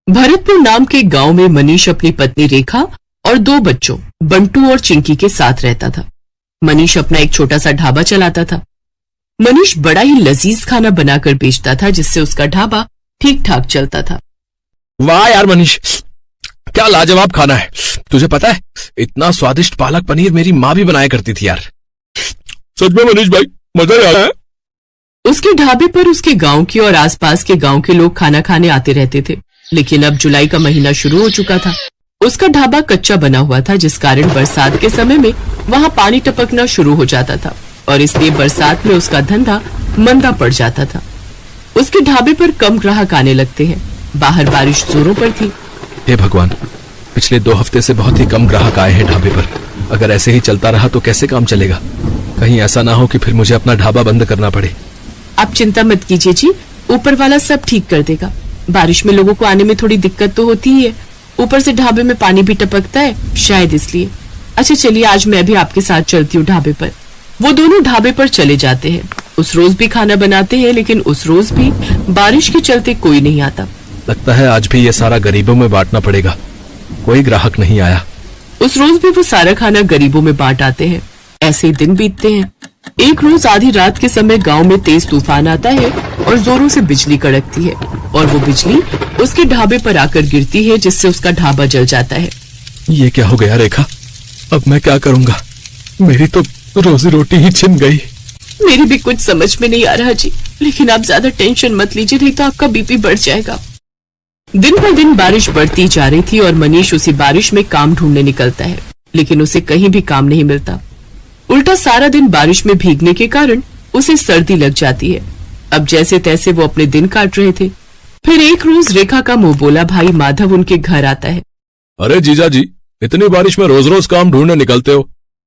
भरतपुर नाम के गांव में मनीष अपनी पत्नी रेखा और 2 बच्चों बंटू और चिंकी के साथ रहता था। मनीष अपना एक छोटा सा ढाबा चलाता था। मनीष बड़ा ही लजीज खाना बनाकर बेचता था, जिससे उसका ढाबा ठीक ठाक चलता था। वाह यार मनीष, क्या लाजवाब खाना है। तुझे पता है, इतना स्वादिष्ट पालक पनीर मेरी माँ भी बनाया करती थी यार। सच में मनीष भाई, मजा ही आया है। उसके ढाबे पर उसके गांव के और आसपास के गांव के लोग खाना खाने आते रहते थे। लेकिन अब जुलाई का महीना शुरू हो चुका था। उसका ढाबा कच्चा बना हुआ था, जिस कारण बरसात के समय में वहां पानी टपकना शुरू हो जाता था और इसलिए बरसात में उसका धंधा मंदा पड़ जाता था। उसके ढाबे पर कम ग्राहक आने लगते हैं। बाहर बारिश जोरों पर थी। हे भगवान, पिछले 2 हफ्ते से बहुत ही कम ग्राहक आए हैं ढाबे पर। अगर ऐसे ही चलता रहा तो कैसे काम चलेगा। कहीं ऐसा ना हो कि फिर मुझे अपना ढाबा बंद करना पड़े। आप चिंता मत कीजिए जी, ऊपर वाला सब ठीक कर देगा। बारिश में लोगों को आने में थोड़ी दिक्कत तो होती ही है, ऊपर से ढाबे में पानी भी टपकता है, शायद इसलिए। अच्छा चलिए, आज मैं भी आपके साथ चलती हूँ ढाबे पर। वो दोनों ढाबे पर चले जाते हैं। उस रोज भी खाना बनाते हैं, लेकिन उस रोज भी बारिश के चलते कोई नहीं आता। लगता है आज भी ये सारा गरीबों में बांटना पड़ेगा। कोई ग्राहक नहीं आया। उस रोज भी वो सारा खाना गरीबों में बांट आते हैं। ऐसे ही दिन बीतते हैं। एक रोज आधी रात के समय गांव में तेज तूफान आता है और जोरों से बिजली कड़कती है और वो बिजली उसके ढाबे पर आकर गिरती है, जिससे उसका ढाबा जल जाता है। ये क्या हो गया रेखा? अब मैं क्या करूंगा? मेरी तो रोजी रोटी ही छिन गई। मेरी भी कुछ समझ में नहीं आ रहा जी, लेकिन आप ज्यादा टेंशन मत लीजिए, नहीं तो आपका बीपी बढ़ जाएगा। दिन पर दिन बारिश बढ़ती जा रही थी और मनीष उसी बारिश में काम ढूंढने निकलता है, लेकिन उसे कहीं भी काम नहीं मिलता। उल्टा सारा दिन बारिश में भीगने के कारण उसे सर्दी लग जाती है। अब जैसे तैसे वो अपने दिन काट रहे थे। फिर एक रोज रेखा का मुंह बोला भाई माधव उनके घर आता है। अरे जीजा जी, इतनी बारिश में रोज रोज काम ढूंढने निकलते हो,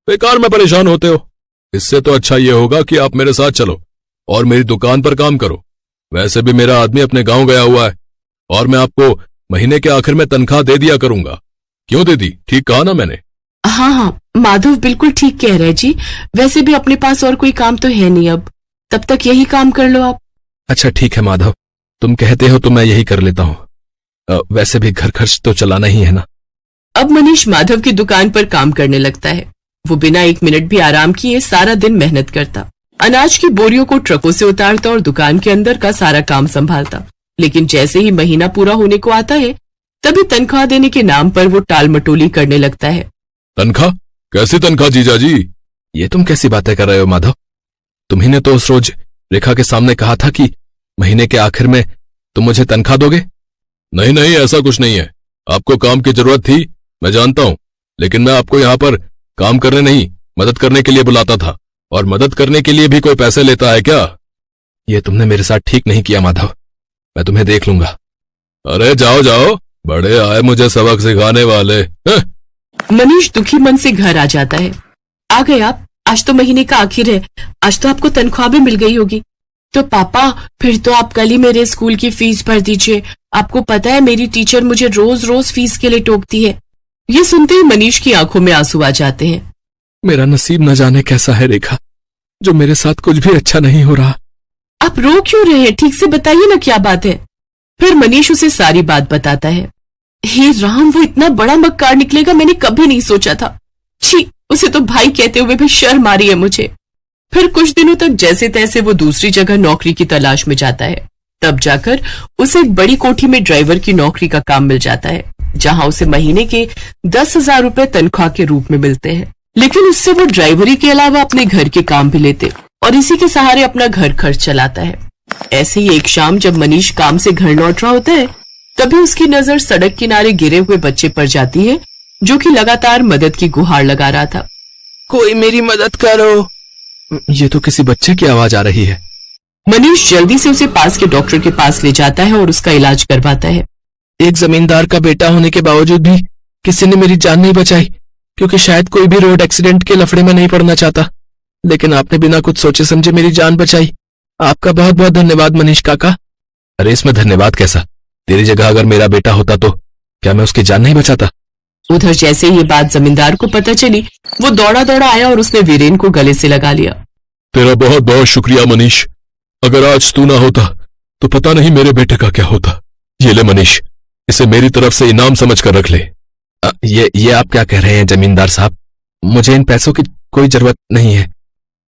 बेकार में परेशान होते हो। इससे तो अच्छा ये होगा कि आप मेरे साथ चलो और मेरी दुकान पर काम करो। वैसे भी मेरा आदमी अपने गांव गया हुआ है और मैं आपको महीने के आखिर में तनख्वाह दे दिया करूंगा। क्यों दे दी? ठीक कहा ना मैंने? हाँ, माधव बिल्कुल ठीक कह रहे जी। वैसे भी अपने पास और कोई काम तो है नहीं अब, तब तक यही काम कर लो आप। अच्छा ठीक है माधव, तुम कहते हो तो मैं यही कर लेता हूँ। वैसे भी घर खर्च तो चलाना ही है ना। अब मनीष माधव की दुकान पर काम करने लगता है। वो बिना 1 मिनट भी आराम किए सारा दिन मेहनत करता, अनाज की बोरियों को ट्रकों से उतारता और दुकान के अंदर का सारा काम संभालता। लेकिन जैसे ही महीना पूरा होने को आता है, तभी तनख्वाह देने के नाम पर वो टाल मटोली करने लगता है। तनख्वाह? कैसी तनख्वाह जीजा जी? ये तुम कैसी बातें कर रहे हो माधव? तुम्ही ने तो उस रोज रेखा के सामने कहा था कि महीने के आखिर में तुम मुझे तनख्वाह दोगे। नहीं नहीं, ऐसा कुछ नहीं है। आपको काम की जरूरत थी, मैं जानता हूँ, लेकिन मैं आपको यहाँ पर काम करने नहीं, मदद करने के लिए बुलाता था। और मदद करने के लिए भी कोई पैसे लेता है क्या? ये तुमने मेरे साथ ठीक नहीं किया माधव, मैं तुम्हें देख लूंगा। अरे जाओ जाओ, बड़े आए मुझे सबक सिखाने वाले। मनीष दुखी मन से घर आ जाता है। आ गए आप? आज तो महीने का आखिर है, आज तो आपको तनख्वाह भी मिल गई होगी। तो पापा, फिर तो आप कल ही मेरे स्कूल की फीस भर दीजिए। आपको पता है मेरी टीचर मुझे रोज रोज फीस के लिए टोकती है। ये सुनते ही मनीष की आंखों में आंसू आ जाते हैं। मेरा नसीब न जाने कैसा है रेखा, जो मेरे साथ कुछ भी अच्छा नहीं हो रहा। आप रो क्यों रहे हैं? ठीक से बताइए ना क्या बात है। फिर मनीष उसे सारी बात बताता है। हे राम, वो इतना बड़ा मक्कार निकलेगा मैंने कभी नहीं सोचा था। छी, उसे तो भाई कहते हुए भी शर्म आ रही है मुझे। फिर कुछ दिनों तक जैसे तैसे वो दूसरी जगह नौकरी की तलाश में जाता है। तब जाकर उसे एक बड़ी कोठी में ड्राइवर की नौकरी का काम मिल जाता है, जहां उसे महीने के 10,000 रुपए तनख्वाह के रूप में मिलते हैं। लेकिन उससे वो ड्राइवरी के अलावा अपने घर के काम भी लेते और इसी के सहारे अपना घर खर्च चलाता है। ऐसे ही एक शाम जब मनीष काम से घर लौट रहा होता है, तभी उसकी नजर सड़क किनारे गिरे हुए बच्चे पर जाती है, जो कि लगातार मदद की गुहार लगा रहा था। कोई मेरी मदद करो। ये तो किसी बच्चे की आवाज आ रही है। मनीष जल्दी से उसे पास के डॉक्टर के पास ले जाता है और उसका इलाज करवाता है। एक जमींदार का बेटा होने के बावजूद भी किसी ने मेरी जान नहीं बचाई, क्योंकि शायद कोई भी रोड एक्सीडेंट के लफड़े में नहीं पड़ना चाहता। लेकिन आपने बिना कुछ सोचे समझे मेरी जान बचाई। आपका बहुत बहुत धन्यवाद मनीष काका। अरे इसमें धन्यवाद कैसा? तेरी जगह अगर मेरा बेटा होता तो क्या मैं उसकी जान नहीं बचाता? उधर जैसे ये बात जमींदार को पता चली, वो दौड़ा दौड़ा आया और उसने वीरेन को गले से लगा लिया। तेरा बहुत बहुत शुक्रिया मनीष। अगर आज तू ना होता तो पता नहीं मेरे बेटे का क्या होता। ये ले मनीष, इसे मेरी तरफ से इनाम समझकर रख ले। ये आप क्या कह रहे हैं जमींदार साहब? मुझे इन पैसों की कोई जरूरत नहीं है।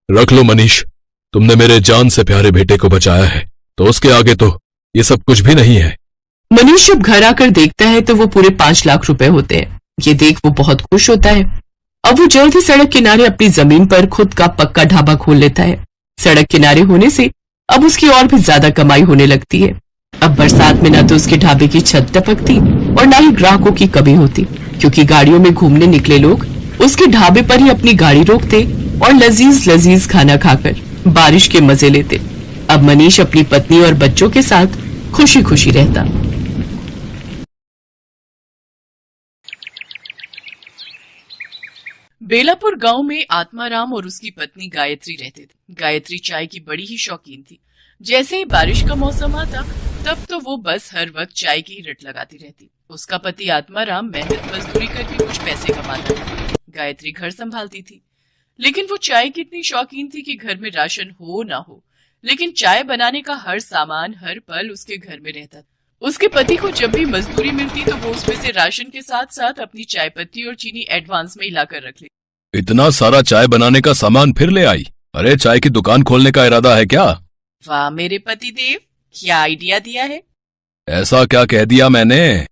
रख लो मनीष, तुमने मेरे जान से प्यारे बेटे को बचाया है, तो उसके आगे तो ये सब कुछ भी नहीं है। मनीष जब घर आकर देखता है तो वो पूरे 5 लाख रुपए होते हैं। ये देख वो बहुत खुश होता है। अब वो जल्द ही सड़क किनारे अपनी जमीन पर खुद का पक्का ढाबा खोल लेता है। सड़क किनारे होने से अब उसकी और भी ज्यादा कमाई होने लगती है। अब बरसात में न तो उसके ढाबे की छत टपकती और न ही ग्राहकों की कमी होती, क्योंकि गाड़ियों में घूमने निकले लोग उसके ढाबे पर ही अपनी गाड़ी रोकते और लजीज लजीज खाना खाकर बारिश के मजे लेते। अब मनीष अपनी पत्नी और बच्चों के साथ खुशी खुशी रहता। बेलापुर गांव में आत्माराम और उसकी पत्नी गायत्री रहते थे। गायत्री चाय की बड़ी ही शौकीन थी। जैसे ही बारिश का मौसम आता तब तो वो बस हर वक्त चाय की ही रट लगाती रहती। उसका पति आत्माराम मेहनत मजदूरी करके कुछ पैसे कमाता था। गायत्री घर संभालती थी, लेकिन वो चाय की इतनी शौकीन थी कि घर में राशन हो ना हो, लेकिन चाय बनाने का हर सामान हर पल उसके घर में रहता था। उसके पति को जब भी मजदूरी मिलती तो वो उसमें से राशन के साथ साथ अपनी चाय पत्ती और चीनी एडवांस में हिला कर रख लेती। इतना सारा चाय बनाने का सामान फिर ले आई? अरे चाय की दुकान खोलने का इरादा है क्या? वाह मेरे पति देव, क्या आइडिया दिया है। ऐसा क्या कह दिया मैंने?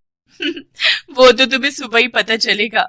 वो तो तुम्हें सुबह ही पता चलेगा।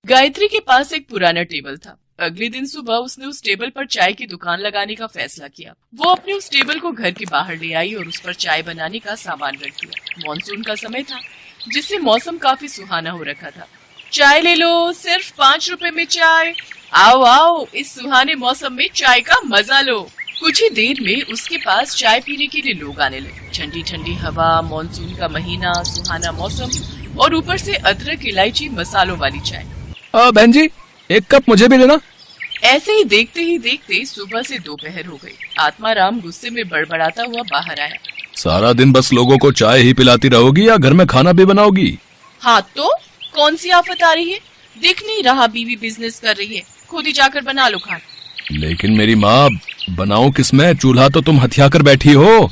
गायत्री के पास एक पुराना टेबल था। अगले दिन सुबह उसने उस टेबल पर चाय की दुकान लगाने का फैसला किया। वो अपने उस टेबल को घर के बाहर ले आई और उस पर चाय बनाने का सामान रख दिया। मॉनसून का समय था, जिससे मौसम काफी सुहाना हो रखा था। चाय ले लो, सिर्फ 5 रुपए में चाय। आओ आओ, इस सुहाने मौसम में चाय का मजा लो। कुछ ही देर में उसके पास चाय पीने के लिए लोग आने लगे। ठंडी ठंडी हवा, मॉनसून का महीना, सुहाना मौसम और ऊपर से अदरक इलायची मसालों वाली चाय। बहन जी, एक कप मुझे भी देना। ऐसे ही देखते सुबह से दोपहर हो गई। आत्माराम गुस्से में बड़बड़ाता हुआ बाहर आया। सारा दिन बस लोगों को चाय ही पिलाती रहोगी या घर में खाना भी बनाओगी? हाँ तो कौन सी आफत आ रही है? दिख नहीं रहा बीवी बिजनेस कर रही है, खुद ही जाकर बना लो खाना। लेकिन मेरी माँ, बनाओ किसमें? चूल्हा तो तुम हथिया कर बैठी हो।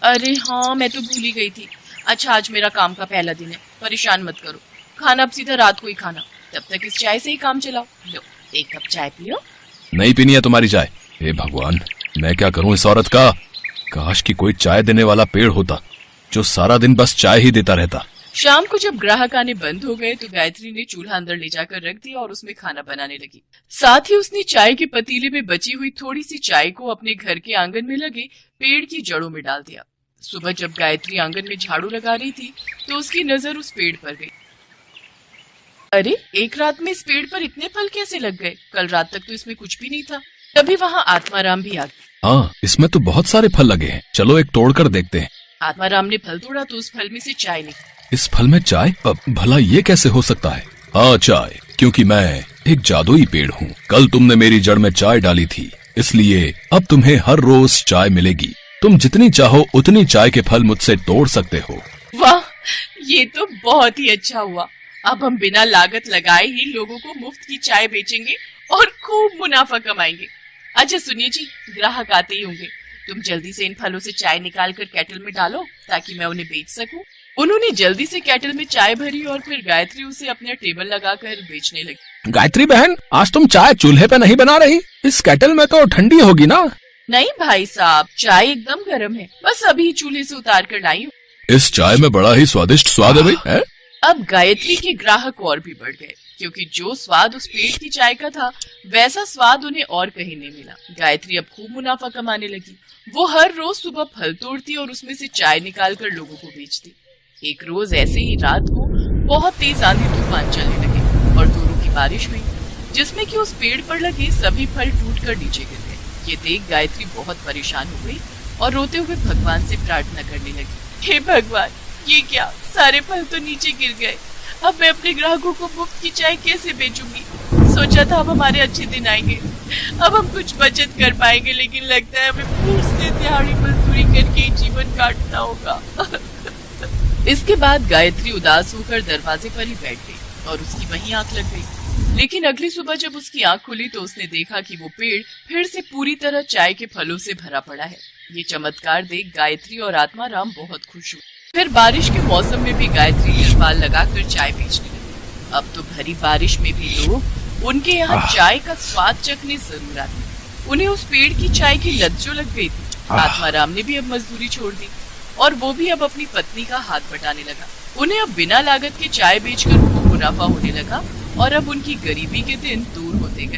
अरे हाँ, मैं तो भूल ही गई थी। अच्छा, आज मेरा काम का पहला दिन है, परेशान मत करो। खाना अब सीधा रात को ही खाना, तब तक इस चाय से ही काम चलाओ। लो, एक कप चाय पियो। नहीं पीनी है तुम्हारी चाय। हे भगवान, मैं क्या करूं इस औरत का? काश कि कोई चाय देने वाला पेड़ होता जो सारा दिन बस चाय ही देता रहता। शाम को जब ग्राहक आने बंद हो गए तो गायत्री ने चूल्हा अंदर ले जाकर रख दिया और उसमें खाना बनाने लगी। साथ ही उसने चाय के पतीले में बची हुई थोड़ी सी चाय को अपने घर के आंगन में लगे पेड़ की जड़ों में डाल दिया। सुबह जब गायत्री आंगन में झाड़ू लगा रही थी तो उसकी नजर उस पेड़ पर गई। अरे, एक रात में इस पेड़ पर इतने फल कैसे लग गए? कल रात तक तो इसमें कुछ भी नहीं था। तभी वहाँ आत्माराम भी आ गया। हाँ, इसमें तो बहुत सारे फल लगे हैं, चलो एक तोड़कर देखते हैं। आत्माराम ने फल तोड़ा तो उस फल में से चाय निकली। इस फल में चाय? भला ये कैसे हो सकता है? हाँ, चाय, क्योंकि मैं एक जादुई पेड़ हूँ। कल तुमने मेरी जड़ में चाय डाली थी, इसलिए अब तुम्हें हर रोज चाय मिलेगी। तुम जितनी चाहो उतनी चाय के फल मुझसे तोड़ सकते हो। वाह, ये तो बहुत ही अच्छा हुआ। अब हम बिना लागत लगाए ही लोगों को मुफ्त की चाय बेचेंगे और खूब मुनाफा कमाएंगे। अच्छा सुनिए जी, ग्राहक आते ही होंगे, तुम जल्दी से इन फलों से चाय निकाल कर केटल में डालो ताकि मैं उन्हें बेच सकूं। उन्होंने जल्दी से केटल में चाय भरी और फिर गायत्री उसे अपने टेबल लगाकर बेचने लगी। गायत्री बहन, आज तुम चाय चूल्हे पे नहीं बना रही? इस केटल में तो ठंडी होगी ना? नहीं भाई साहब, चाय एकदम गर्म है, बस अभी चूल्हे से उतार कर लाई हूँ। इस चाय में बड़ा ही स्वादिष्ट स्वाद है भाई। है? अब गायत्री के ग्राहक और भी बढ़ गए, क्योंकि जो स्वाद उस पेड़ की चाय का था वैसा स्वाद उन्हें और कहीं नहीं मिला। गायत्री अब खूब मुनाफा कमाने लगी। वो हर रोज सुबह फल तोड़ती और उसमें से चाय निकालकर लोगों को बेचती। एक रोज ऐसे ही रात को बहुत तेज आंधी तूफान चलने लगे और जोरों की बारिश हुई, जिसमें कि उस पेड़ पर लगे सभी फल टूटकर नीचे गिर गए। ये देख गायत्री बहुत परेशान हो गई और रोते हुए भगवान से प्रार्थना करने लगी। हे भगवान, ये क्या, सारे फल तो नीचे गिर गए। अब मैं अपने ग्राहकों को मुफ्त की चाय कैसे बेचूंगी? सोचा था अब हमारे अच्छे दिन आएंगे, अब हम कुछ बचत कर पाएंगे, लेकिन लगता है हमें फिर से दिहाड़ी मजदूरी करके जीवन काटना होगा। इसके बाद गायत्री उदास होकर दरवाजे पर ही बैठ गई और उसकी वहीं आंख लग गई। लेकिन अगली सुबह जब उसकी आंख खुली तो उसने देखा कि वो पेड़ फिर से पूरी तरह चाय के फलों से भरा पड़ा है। ये चमत्कार देख गायत्री और आत्माराम बहुत खुश हुए। फिर बारिश के मौसम में भी गायत्री तिरपाल लगाकर चाय बेचने लगी। अब तो भरी बारिश में भी लोग उनके यहाँ चाय का स्वाद चखने जरूर आते। उन्हें उस पेड़ की चाय की लत जो लग गई थी। आत्माराम ने भी अब मजदूरी छोड़ दी और वो भी अब अपनी पत्नी का हाथ बटाने लगा। उन्हें अब बिना लागत के चाय बेचकर खूब मुनाफा होने लगा और अब उनकी गरीबी के दिन दूर होते गए।